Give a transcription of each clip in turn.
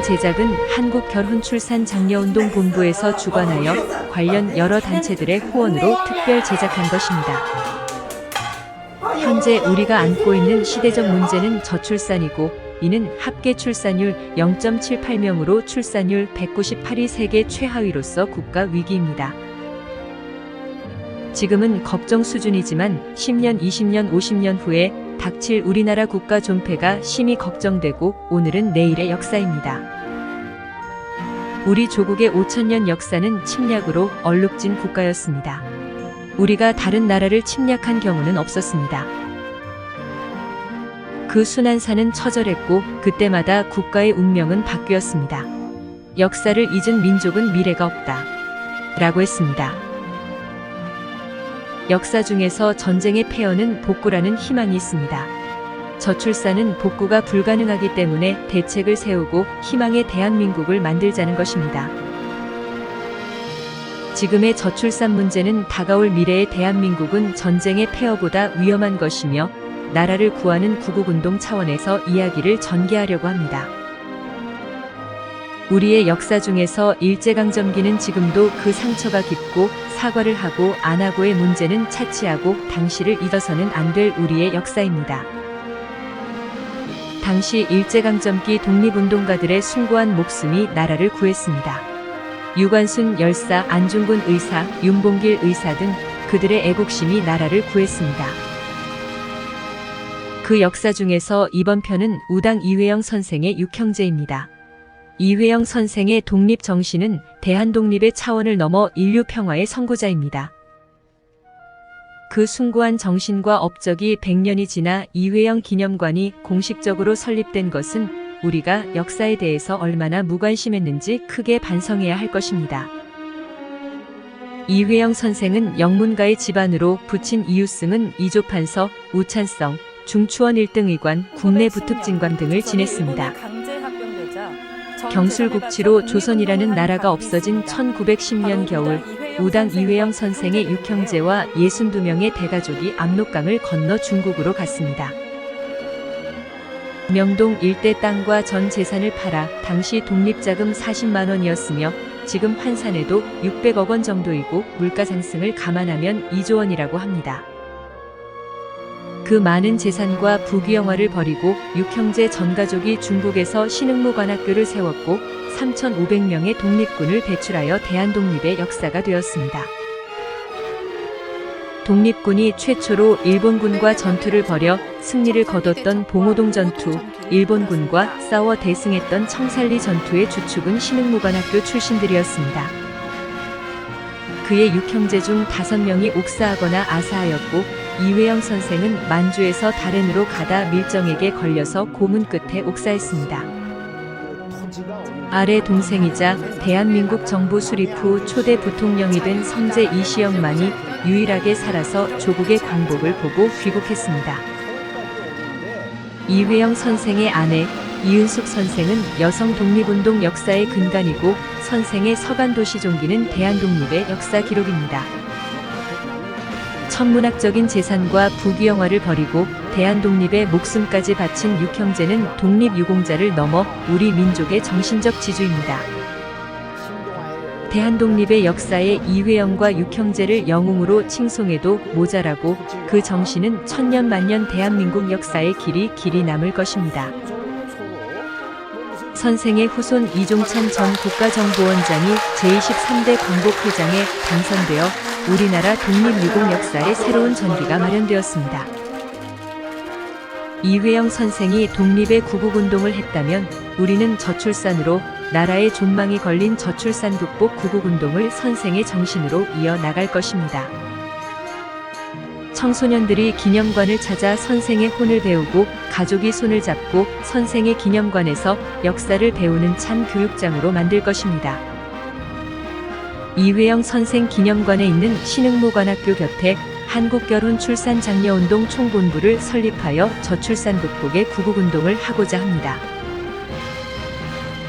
제작은 한국결혼출산장려운동본부에서 주관하여 관련 여러 단체들의 후원으로 특별 제작한 것입니다. 현재 우리가 안고 있는 시대적 문제는 저출산이고, 이는 합계 출산율 0.78명으로 출산율 198위 세계 최하위로서 국가 위기입니다. 지금은 걱정 수준이지만 10년, 20년, 50년 후에 닥칠 우리나라 국가 존폐가 심히 걱정되고, 오늘은 내일의 역사입니다. 우리 조국의 5천년 역사는 침략으로 얼룩진 국가였습니다. 우리가 다른 나라를 침략한 경우는 없었습니다. 그 순환사는 처절했고 그때마다 국가의 운명은 바뀌었습니다. 역사를 잊은 민족은 미래가 없다 라고 했습니다. 역사 중에서 전쟁의 폐허는 복구라는 희망이 있습니다. 저출산은 복구가 불가능하기 때문에 대책을 세우고 희망의 대한민국을 만들자는 것입니다. 지금의 저출산 문제는 다가올 미래의 대한민국은 전쟁의 폐허보다 위험한 것이며, 나라를 구하는 구국운동 차원에서 이야기를 전개하려고 합니다. 우리의 역사 중에서 일제강점기는 지금도 그 상처가 깊고, 사과를 하고 안 하고의 문제는 차치하고 당시를 잊어서는 안 될 우리의 역사입니다. 당시 일제강점기 독립운동가들의 숭고한 목숨이 나라를 구했습니다. 유관순 열사, 안중근 의사, 윤봉길 의사 등 그들의 애국심이 나라를 구했습니다. 그 역사 중에서 이번 편은 우당 이회영 선생의 육형제입니다. 이회영 선생의 독립 정신은 대한독립의 차원을 넘어 인류 평화의 선구자입니다. 그 숭고한 정신과 업적이 100년이 지나 이회영 기념관이 공식적으로 설립된 것은 우리가 역사에 대해서 얼마나 무관심했는지 크게 반성해야 할 것입니다. 이회영 선생은 영문가의 집안으로 부친 이유승은 이조판서, 우찬성, 중추원 1등 의관, 국내 부특진관 등을 지냈습니다. 경술국치로 조선이라는 나라가 없어진 1910년 겨울, 우당 이회영 선생의 육형제와 62명의 대가족이 압록강을 건너 중국으로 갔습니다. 명동 일대 땅과 전 재산을 팔아 당시 독립자금 40만 원이었으며 지금 환산해도 600억 원 정도이고 물가 상승을 감안하면 2조 원이라고 합니다. 그 많은 재산과 부귀영화를 버리고 육형제 전가족이 중국에서 신흥무관학교를 세웠고 3,500명의 독립군을 배출하여 대한독립의 역사가 되었습니다. 독립군이 최초로 일본군과 전투를 벌여 승리를 거뒀던 봉오동 전투, 일본군과 싸워 대승했던 청살리 전투의 주축은 신흥무관학교 출신들이었습니다. 그의 육형제 중 5명이 옥사하거나 아사하였고, 이회영 선생은 만주에서 다롄으로 가다 밀정에게 걸려서 고문 끝에 옥사했습니다. 아래 동생이자 대한민국 정부 수립 후 초대 부통령이 된 선제 이시영만이 유일하게 살아서 조국의 광복을 보고 귀국했습니다. 이회영 선생의 아내 이은숙 선생은 여성 독립운동 역사의 근간이고, 선생의 서간도시종기는 대한독립의 역사 기록입니다. 천문학적인 재산과 부귀영화를 버리고 대한독립에 목숨까지 바친 육형제는 독립유공자를 넘어 우리 민족의 정신적 지주입니다. 대한독립의 역사에 이회영과 육형제를 영웅으로 칭송해도 모자라고, 그 정신은 천년 만년 대한민국 역사의 길이 남을 것입니다. 선생의 후손 이종찬 전 국가정보원장이 제23대 광복회장에 당선되어 우리나라 독립유공 역사의 새로운 전기가 마련되었습니다. 이회영 선생이 독립의 구국운동을 했다면 우리는 저출산으로 나라의 존망이 걸린 저출산 극복 구국운동을 선생의 정신으로 이어나갈 것입니다. 청소년들이 기념관을 찾아 선생의 혼을 배우고 가족이 손을 잡고 선생의 기념관에서 역사를 배우는 참 교육장으로 만들 것입니다. 이회영 선생 기념관에 있는 신흥무관학교 곁에 한국결혼출산장려운동 총본부를 설립하여 저출산 극복의 구국운동을 하고자 합니다.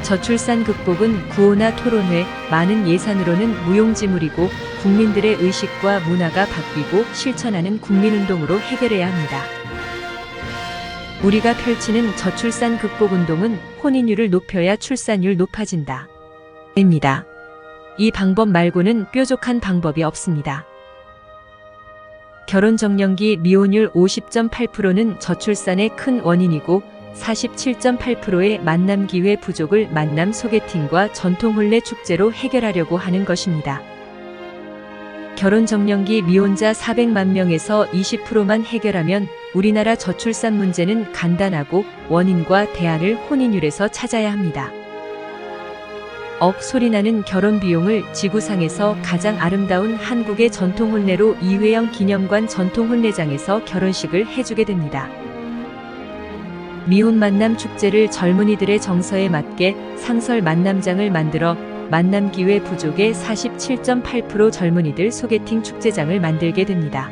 저출산 극복은 구호나 토론회, 많은 예산으로는 무용지물이고 국민들의 의식과 문화가 바뀌고 실천하는 국민운동으로 해결해야 합니다. 우리가 펼치는 저출산 극복 운동은 혼인율을 높여야 출산율 높아진다. 입니다. 이 방법 말고는 뾰족한 방법이 없습니다. 결혼 정년기 미혼율 50.8%는 저출산의 큰 원인이고 47.8%의 만남 기회 부족을 만남 소개팅과 전통 혼례 축제로 해결하려고 하는 것입니다. 결혼 정년기 미혼자 400만 명에서 20%만 해결하면 우리나라 저출산 문제는 간단하고 원인과 대안을 혼인율에서 찾아야 합니다. 소리나는 결혼 비용을 지구상에서 가장 아름다운 한국의 전통 혼례로 이회영 기념관 전통 혼례장에서 결혼식을 해주게 됩니다. 미혼 만남 축제를 젊은이들의 정서에 맞게 상설 만남장을 만들어 만남 기회 부족의 47.8% 젊은이들 소개팅 축제장을 만들게 됩니다.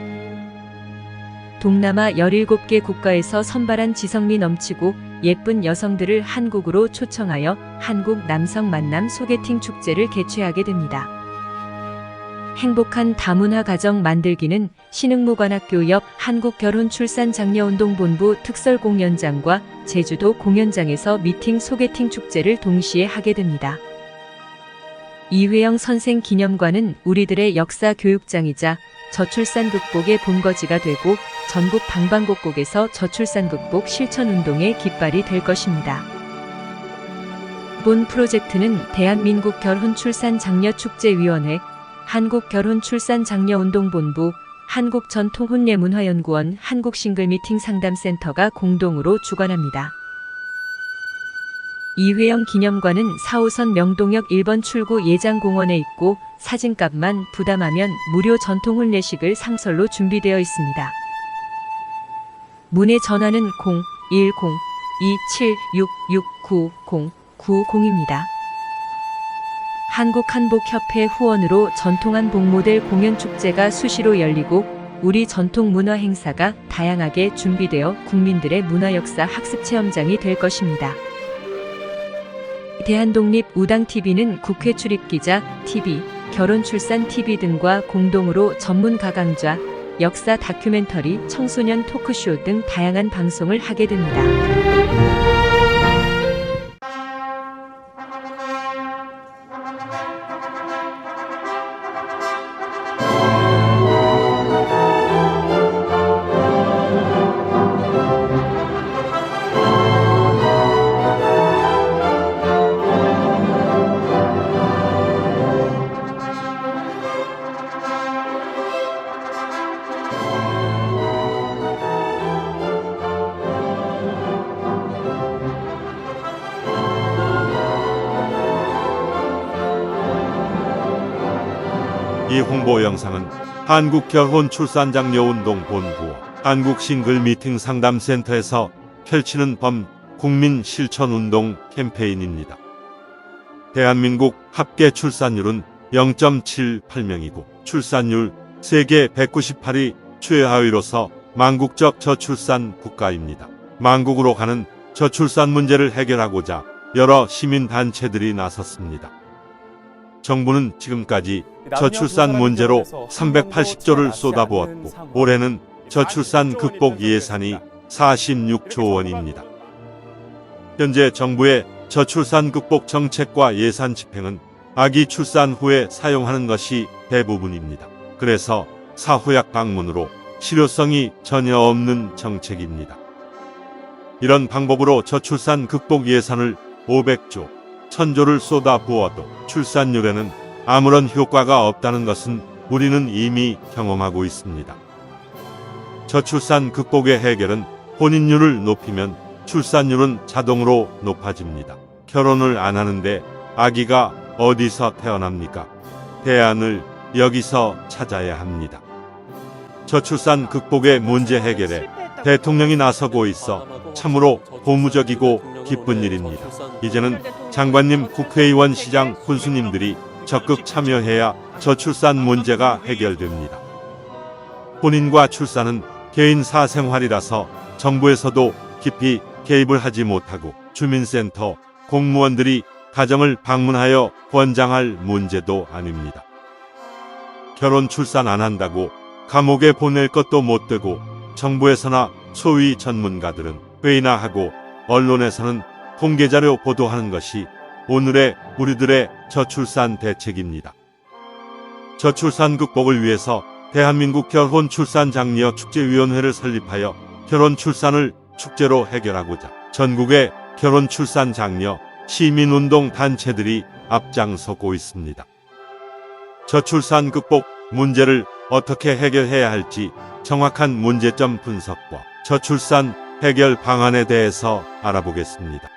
동남아 17개 국가에서 선발한 지성미 넘치고 예쁜 여성들을 한국으로 초청하여 한국 남성 만남 소개팅 축제를 개최하게 됩니다. 행복한 다문화 가정 만들기는 신흥무관학교 옆 한국결혼출산장려운동본부 특설공연장과 제주도 공연장에서 미팅 소개팅 축제를 동시에 하게 됩니다. 이회영 선생 기념관은 우리들의 역사 교육장이자 저출산 극복의 본거지가 되고 전국 방방곡곡에서 저출산 극복 실천운동의 깃발이 될 것입니다. 본 프로젝트는 대한민국 결혼출산장려축제위원회, 한국결혼출산장려운동본부, 한국전통혼례문화연구원, 한국싱글미팅 상담센터가 공동으로 주관합니다. 이회영 기념관은 4호선 명동역 1번 출구 예장공원에 있고 사진값만 부담하면 무료 전통혼례식을 상설로 준비되어 있습니다. 문의 전화는 010-2766-9090입니다. 한국한복협회 후원으로 전통한복 모델 공연축제가 수시로 열리고 우리 전통 문화 행사가 다양하게 준비되어 국민들의 문화역사 학습체험장이 될 것입니다. 대한독립우당TV는 국회 출입기자 TV, 결혼출산TV 등과 공동으로 전문가 강좌, 역사 다큐멘터리, 청소년 토크쇼 등 다양한 방송을 하게 됩니다. 이 홍보 영상은 한국결혼출산장려운동본부 한국싱글미팅 상담센터에서 펼치는 국민 실천운동 캠페인입니다. 대한민국 합계 출산율은 0.78명이고 출산율 세계 198위 최하위로서 망국적 저출산 국가입니다. 망국으로 가는 저출산 문제를 해결하고자 여러 시민단체들이 나섰습니다. 정부는 지금까지 저출산 문제로 380조를 쏟아부었고 올해는 저출산 극복 예산이 46조 원입니다. 현재 정부의 저출산 극복 정책과 예산 집행은 아기 출산 후에 사용하는 것이 대부분입니다. 그래서 사후약 방문으로 실효성이 전혀 없는 정책입니다. 이런 방법으로 저출산 극복 예산을 500조, 1000조를 쏟아부어도 출산율에는 아무런 효과가 없다는 것은 우리는 이미 경험하고 있습니다. 저출산 극복의 해결은 혼인율을 높이면 출산율은 자동으로 높아집니다. 결혼을 안 하는데 아기가 어디서 태어납니까? 대안을 여기서 찾아야 합니다. 저출산 극복의 문제 해결에 대통령이 나서고 있어 참으로 고무적이고 기쁜 일입니다. 이제는 장관님, 국회의원, 시장, 군수님들이 적극 참여해야 저출산 문제가 해결됩니다. 혼인과 출산은 개인 사생활이라서 정부에서도 깊이 개입을 하지 못하고 주민센터, 공무원들이 가정을 방문하여 권장할 문제도 아닙니다. 결혼 출산 안 한다고 감옥에 보낼 것도 못 되고 정부에서나 소위 전문가들은 회의나 하고 언론에서는 통계자료 보도하는 것이 오늘의 우리들의 저출산 대책입니다. 저출산 극복을 위해서 대한민국 결혼 출산 장려 축제위원회를 설립하여 결혼 출산을 축제로 해결하고자 전국의 결혼 출산 장려 시민운동 단체들이 앞장서고 있습니다. 저출산 극복 문제를 어떻게 해결해야 할지 정확한 문제점 분석과 저출산 해결 방안에 대해서 알아보겠습니다.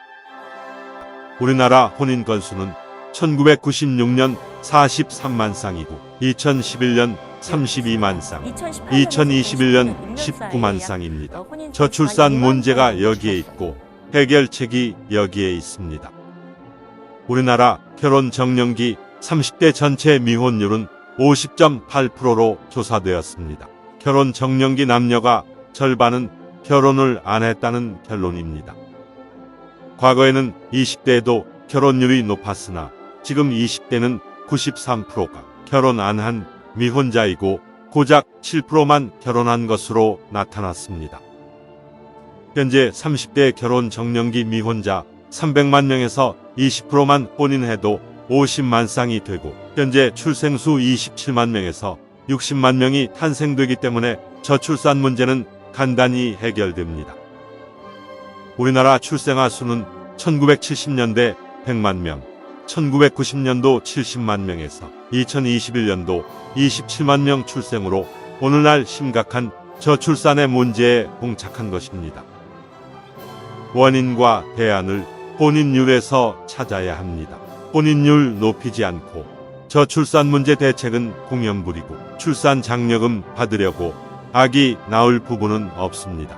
우리나라 혼인 건수는 1996년 43만 쌍이고 2011년 32만 쌍, 2021년 19만 쌍입니다. 저출산 문제가 여기에 있고 해결책이 여기에 있습니다. 우리나라 결혼 정년기 30대 전체 미혼율은 50.8%로 조사되었습니다. 결혼 정년기 남녀가 절반은 결혼을 안 했다는 결론입니다. 과거에는 20대에도 결혼율이 높았으나 지금 20대는 93%가 결혼 안 한 미혼자이고 고작 7%만 결혼한 것으로 나타났습니다. 현재 30대 결혼 정년기 미혼자 300만 명에서 20%만 혼인해도 50만 쌍이 되고 현재 출생수 27만 명에서 60만 명이 탄생되기 때문에 저출산 문제는 간단히 해결됩니다. 우리나라 출생아 수는 1970년대 100만 명, 1990년도 70만 명에서 2021년도 27만 명 출생으로 오늘날 심각한 저출산의 문제에 봉착한 것입니다. 원인과 대안을 혼인율에서 찾아야 합니다. 혼인율 높이지 않고 저출산 문제 대책은 공연부리고 출산 장려금 받으려고 아기 낳을 부부는 없습니다.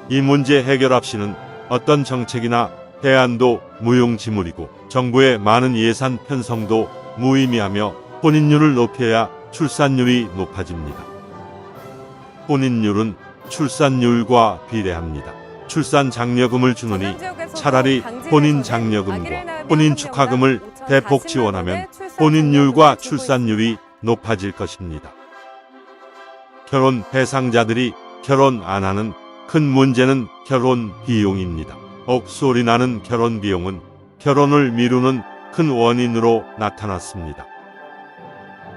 이 문제 해결 없이는 어떤 정책이나 대안도 무용지물이고 정부의 많은 예산 편성도 무의미하며 혼인율을 높여야 출산율이 높아집니다. 혼인율은 출산율과 비례합니다. 출산 장려금을 주느니 차라리 혼인 장려금과 혼인 축하금을 대폭 지원하면 혼인율과 출산율이 높아질 것입니다. 결혼 대상자들이 결혼 안 하는 큰 문제는 결혼 비용입니다. 억소리 나는 결혼 비용은 결혼을 미루는 큰 원인으로 나타났습니다.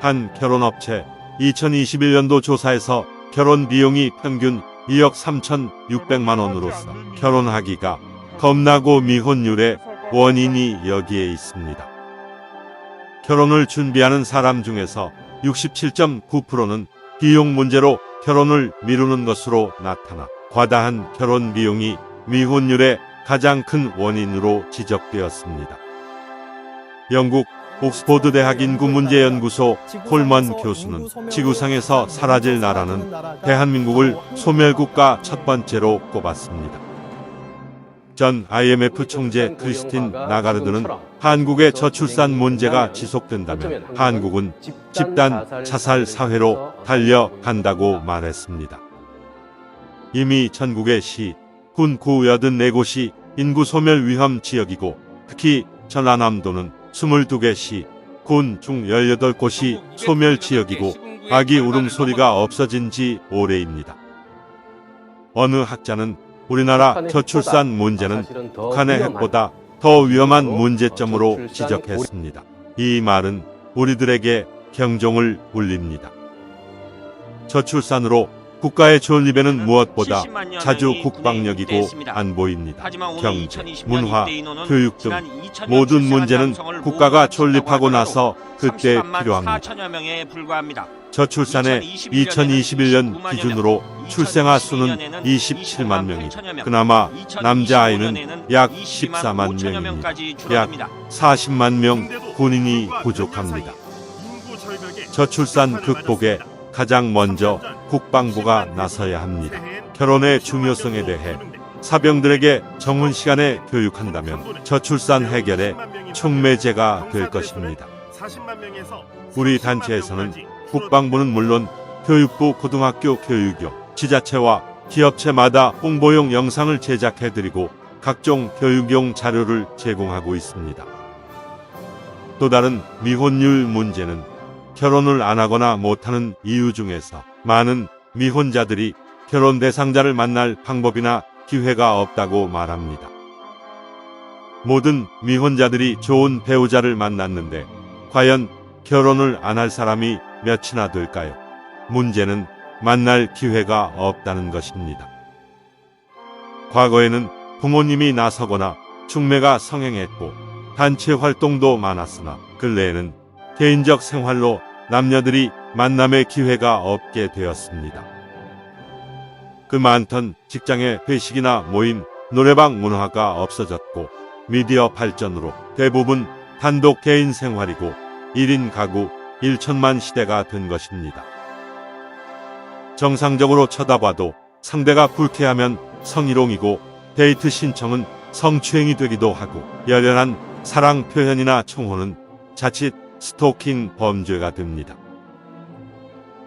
한 결혼업체 2021년도 조사에서 결혼 비용이 평균 2억 3,600만 원으로서 결혼하기가 겁나고 미혼율의 원인이 여기에 있습니다. 결혼을 준비하는 사람 중에서 67.9%는 비용 문제로 결혼을 미루는 것으로 나타나 과다한 결혼 비용이 미혼율의 가장 큰 원인으로 지적되었습니다. 영국 옥스포드 대학 인구문제연구소 콜먼 교수는 지구상에서 사라질 나라는 대한민국을 소멸국가 첫 번째로 꼽았습니다. 전 IMF 총재 크리스틴 나가르드는 한국의 저출산 문제가 지속된다면 한국은 집단 자살 사회로 달려간다고 말했습니다. 이미 전국의 시, 군, 구 84곳이 인구 소멸 위험 지역이고 특히 전라남도는 22개 시, 군 중 18곳이 소멸 지역이고 아기 울음소리가 없어진 지 오래입니다. 어느 학자는 우리나라 저출산 문제는 북한의 핵보다 더 위험한 문제점으로 지적했습니다. 이 말은 우리들에게 경종을 울립니다. 저출산으로 국가의 존립에는 무엇보다 자주 국방력이고 안보입니다. 경제, 문화, 교육 등 모든 문제는 국가가 존립하고 나서 그때 필요합니다. 저출산의 2021년 기준으로 출생아 수는 27만 명이고 그나마 남자아이는 약 14만 명입니다. 약 40만 명 군인이 부족합니다. 저출산 극복에 가장 먼저 국방부가 나서야 합니다. 결혼의 중요성에 대해 사병들에게 정훈 시간에 교육한다면 저출산 해결의 촉매제가 될 것입니다. 우리 단체에서는 국방부는 물론 교육부 고등학교 교육용, 지자체와 기업체마다 홍보용 영상을 제작해드리고 각종 교육용 자료를 제공하고 있습니다. 또 다른 미혼율 문제는 결혼을 안 하거나 못하는 이유 중에서 많은 미혼자들이 결혼 대상자를 만날 방법이나 기회가 없다고 말합니다. 모든 미혼자들이 좋은 배우자를 만났는데 과연 결혼을 안 할 사람이 몇이나 될까요? 문제는 만날 기회가 없다는 것입니다. 과거에는 부모님이 나서거나 중매가 성행했고 단체 활동도 많았으나 근래에는 개인적 생활로 남녀들이 만남의 기회가 없게 되었습니다. 그 많던 직장의 회식이나 모임, 노래방 문화가 없어졌고 미디어 발전으로 대부분 단독 개인 생활이고 1인 가구 1천만 시대가 된 것입니다. 정상적으로 쳐다봐도 상대가 불쾌하면 성희롱이고 데이트 신청은 성추행이 되기도 하고 열렬한 사랑 표현이나 청혼은 자칫 스토킹 범죄가 됩니다.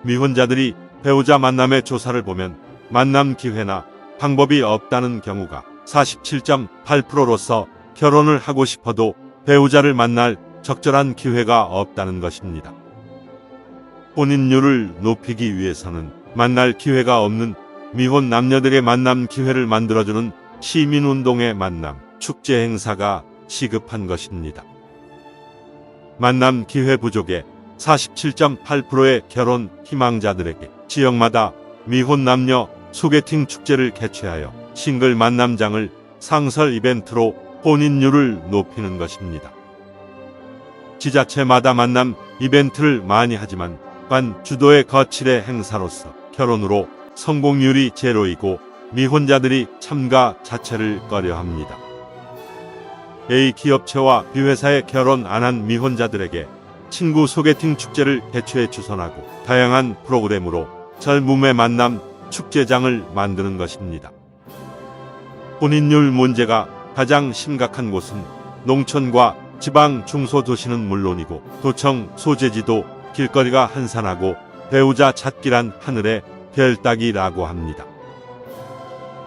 미혼자들이 배우자 만남의 조사를 보면 만남 기회나 방법이 없다는 경우가 47.8%로서 결혼을 하고 싶어도 배우자를 만날 적절한 기회가 없다는 것입니다. 혼인율을 높이기 위해서는 만날 기회가 없는 미혼 남녀들의 만남 기회를 만들어주는 시민운동의 만남, 축제 행사가 시급한 것입니다. 만남 기회 부족에 47.8%의 결혼 희망자들에게 지역마다 미혼 남녀 소개팅 축제를 개최하여 싱글 만남장을 상설 이벤트로 혼인율을 높이는 것입니다. 지자체마다 만남 이벤트를 많이 하지만 관 주도의 거칠의 행사로서 결혼으로 성공률이 제로이고 미혼자들이 참가 자체를 꺼려합니다. A 기업체와 B회사에 결혼 안 한 미혼자들에게 친구 소개팅 축제를 개최해 주선하고 다양한 프로그램으로 젊음의 만남 축제장을 만드는 것입니다. 혼인율 문제가 가장 심각한 곳은 농촌과 지방 중소도시는 물론이고 도청 소재지도 길거리가 한산하고 배우자 찾기란 하늘의 별 따기라고 합니다.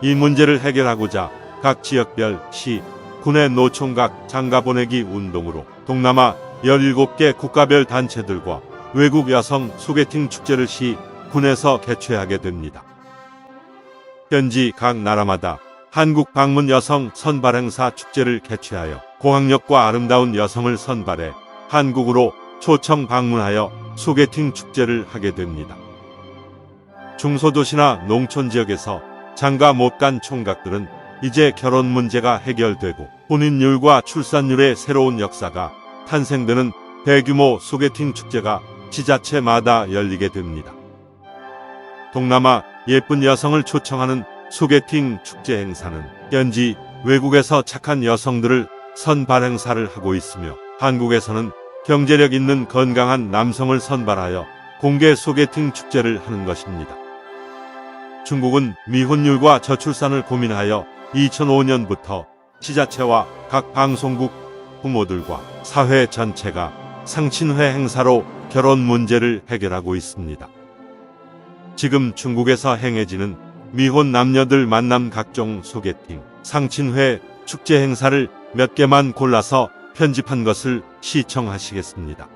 이 문제를 해결하고자 각 지역별 시, 군의 노총각 장가보내기 운동으로 동남아 17개 국가별 단체들과 외국 여성 소개팅 축제를 시, 군에서 개최하게 됩니다. 현지 각 나라마다 한국 방문 여성 선발 행사 축제를 개최하여 고학력과 아름다운 여성을 선발해 한국으로 초청 방문하여 소개팅 축제를 하게 됩니다. 중소도시나 농촌 지역에서 장가 못 간 총각들은 이제 결혼 문제가 해결되고 혼인율과 출산율의 새로운 역사가 탄생되는 대규모 소개팅 축제가 지자체마다 열리게 됩니다. 동남아 예쁜 여성을 초청하는 소개팅 축제 행사는 현지 외국에서 착한 여성들을 선발 행사를 하고 있으며 한국에서는 경제력 있는 건강한 남성을 선발하여 공개 소개팅 축제를 하는 것입니다. 중국은 미혼율과 저출산을 고민하여 2005년부터 지자체와 각 방송국 부모들과 사회 전체가 상친회 행사로 결혼 문제를 해결하고 있습니다. 지금 중국에서 행해지는 미혼 남녀들 만남 각종 소개팅, 상친회, 축제 행사를 몇 개만 골라서 편집한 것을 시청하시겠습니다.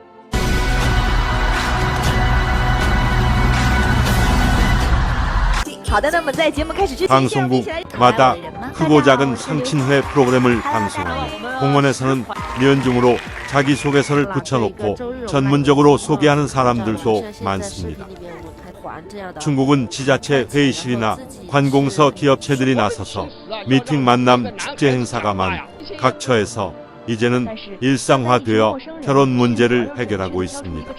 방송국마다 크고 작은 상친회 프로그램을 방송하며 공원에서는 면중으로 자기소개서를 붙여놓고 전문적으로 소개하는 사람들도 많습니다. 중국은 지자체 회의실이나 관공서 기업체들이 나서서 미팅 만남 축제 행사가 많은 각 처에서 이제는 일상화되어 결혼 문제를 해결하고 있습니다.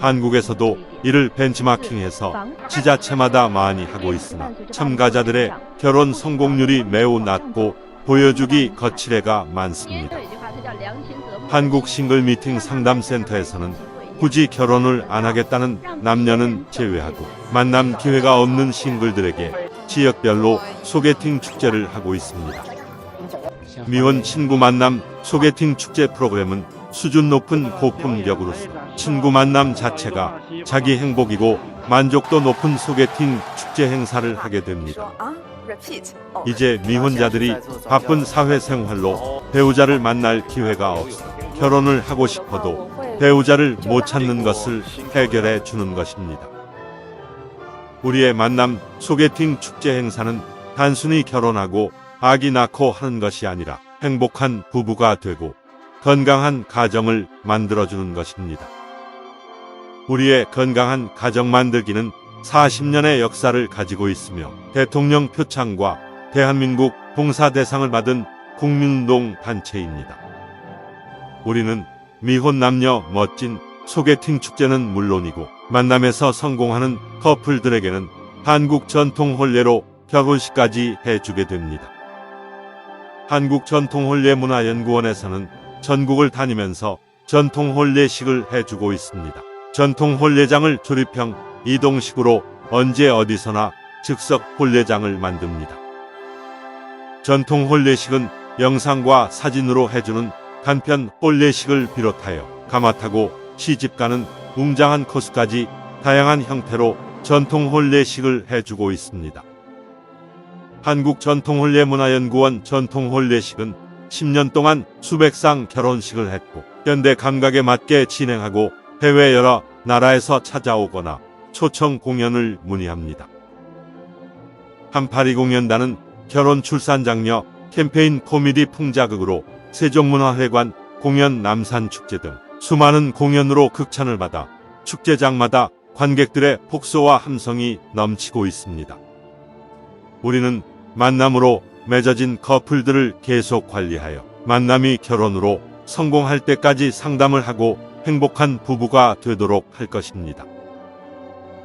한국에서도 이를 벤치마킹해서 지자체마다 많이 하고 있으나 참가자들의 결혼 성공률이 매우 낮고 보여주기 거칠애가 많습니다. 한국 싱글 미팅 상담센터에서는 굳이 결혼을 안 하겠다는 남녀는 제외하고 만남 기회가 없는 싱글들에게 지역별로 소개팅 축제를 하고 있습니다. 미혼 친구 만남 소개팅 축제 프로그램은 수준 높은 고품격으로서 친구 만남 자체가 자기 행복이고 만족도 높은 소개팅 축제 행사를 하게 됩니다. 이제 미혼자들이 바쁜 사회생활로 배우자를 만날 기회가 없어 결혼을 하고 싶어도 배우자를 못 찾는 것을 해결해 주는 것입니다. 우리의 만남 소개팅 축제 행사는 단순히 결혼하고 아기 낳고 하는 것이 아니라 행복한 부부가 되고 건강한 가정을 만들어주는 것입니다. 우리의 건강한 가정 만들기는 40년의 역사를 가지고 있으며 대통령 표창과 대한민국 봉사 대상을 받은 국민운동 단체입니다. 우리는 미혼 남녀 멋진 소개팅 축제는 물론이고 만남에서 성공하는 커플들에게는 한국 전통 혼례로 결혼식까지 해주게 됩니다. 한국전통혼례문화연구원에서는 전국을 다니면서 전통혼례식을 해주고 있습니다. 전통혼례장을 조립형 이동식으로 언제 어디서나 즉석 혼례장을 만듭니다. 전통혼례식은 영상과 사진으로 해주는 간편 혼례식을 비롯하여 가마타고 시집가는 웅장한 코스까지 다양한 형태로 전통혼례식을 해주고 있습니다. 한국전통혼례문화연구원 전통혼례식은 10년 동안 수백 상 결혼식을 했고 현대 감각에 맞게 진행하고 해외 여러 나라에서 찾아오거나 초청 공연을 문의합니다. 3820연단은 결혼 출산 장려 캠페인 코미디 풍자극으로 세종문화회관 공연 남산축제 등 수많은 공연으로 극찬을 받아 축제장마다 관객들의 폭소와 함성이 넘치고 있습니다. 우리는 만남으로 맺어진 커플들을 계속 관리하여 만남이 결혼으로 성공할 때까지 상담을 하고 행복한 부부가 되도록 할 것입니다.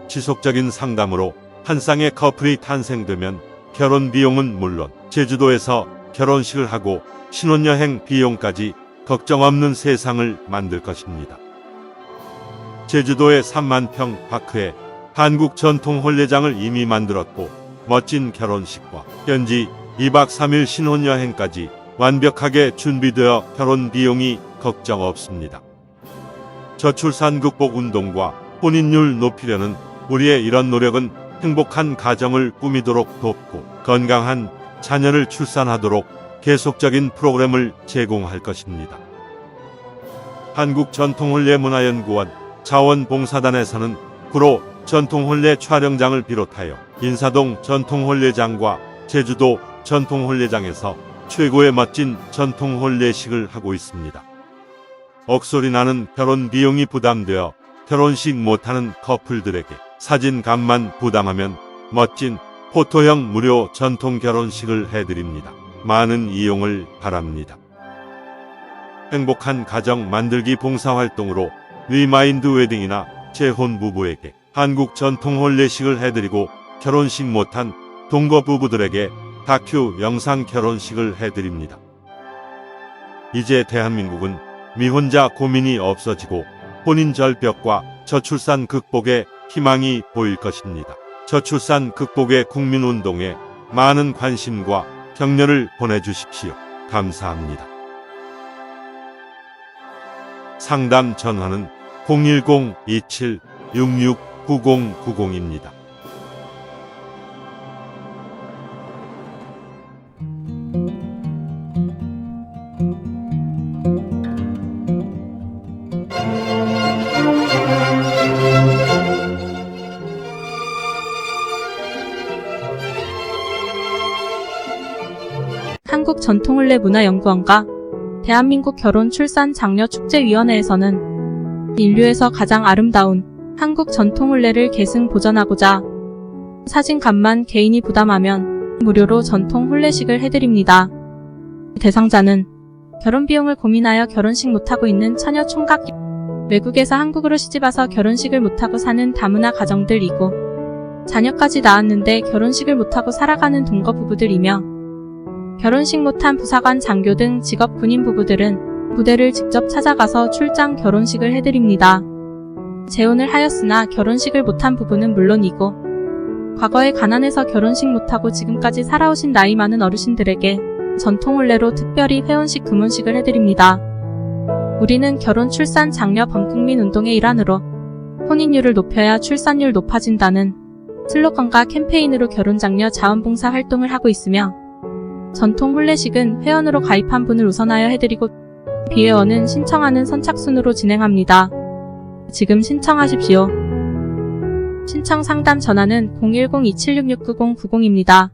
지속적인 상담으로 한 쌍의 커플이 탄생되면 결혼 비용은 물론 제주도에서 결혼식을 하고 신혼여행 비용까지 걱정 없는 세상을 만들 것입니다. 제주도의 3만 평 파크에 한국 전통 혼례장을 이미 만들었고 멋진 결혼식과 현지 2박 3일 신혼여행까지 완벽하게 준비되어 결혼 비용이 걱정 없습니다. 저출산 극복 운동과 혼인율 높이려는 우리의 이런 노력은 행복한 가정을 꾸미도록 돕고 건강한 자녀를 출산하도록 계속적인 프로그램을 제공할 것입니다. 한국전통혼례문화연구원 자원봉사단에서는 구로 전통혼례 촬영장을 비롯하여 인사동 전통혼례장과 제주도 전통혼례장에서 최고의 멋진 전통혼례식을 하고 있습니다. 억소리 나는 결혼 비용이 부담되어 결혼식 못하는 커플들에게 사진값만 부담하면 멋진 포토형 무료 전통 결혼식을 해드립니다. 많은 이용을 바랍니다. 행복한 가정 만들기 봉사활동으로 리마인드 웨딩이나 재혼 부부에게 한국 전통 혼례식을 해드리고 결혼식 못한 동거 부부들에게 다큐 영상 결혼식을 해드립니다. 이제 대한민국은 미혼자 고민이 없어지고 혼인 절벽과 저출산 극복에 희망이 보일 것입니다. 저출산 극복의 국민운동에 많은 관심과 격려를 보내주십시오. 감사합니다. 상담 전화는 010-2766-9090입니다. 한국전통혼례문화연구원과 대한민국 결혼출산장려축제위원회에서는 인류에서 가장 아름다운 한국 전통혼례를 계승 보존하고자 사진값만 개인이 부담하면 무료로 전통 혼례식을 해드립니다. 대상자는 결혼비용을 고민하여 결혼식 못하고 있는 처녀 총각, 외국에서 한국으로 시집와서 결혼식을 못하고 사는 다문화 가정들이고 자녀까지 낳았는데 결혼식을 못하고 살아가는 동거 부부들이며 결혼식 못한 부사관 장교 등 직업 군인 부부들은 부대를 직접 찾아가서 출장 결혼식을 해드립니다. 재혼을 하였으나 결혼식을 못한 부부는 물론이고 과거에 가난해서 결혼식 못하고 지금까지 살아오신 나이 많은 어르신들에게 전통혼례로 특별히 회원식 금혼식을 해드립니다. 우리는 결혼 출산 장려 범국민 운동의 일환으로 혼인율을 높여야 출산율 높아진다는 슬로건과 캠페인으로 결혼장려 자원봉사 활동을 하고 있으며 전통 혼례식은 회원으로 가입한 분을 우선하여 해드리고 비회원은 신청하는 선착순으로 진행합니다. 지금 신청하십시오. 신청 상담 전화는 010-2766-9090입니다.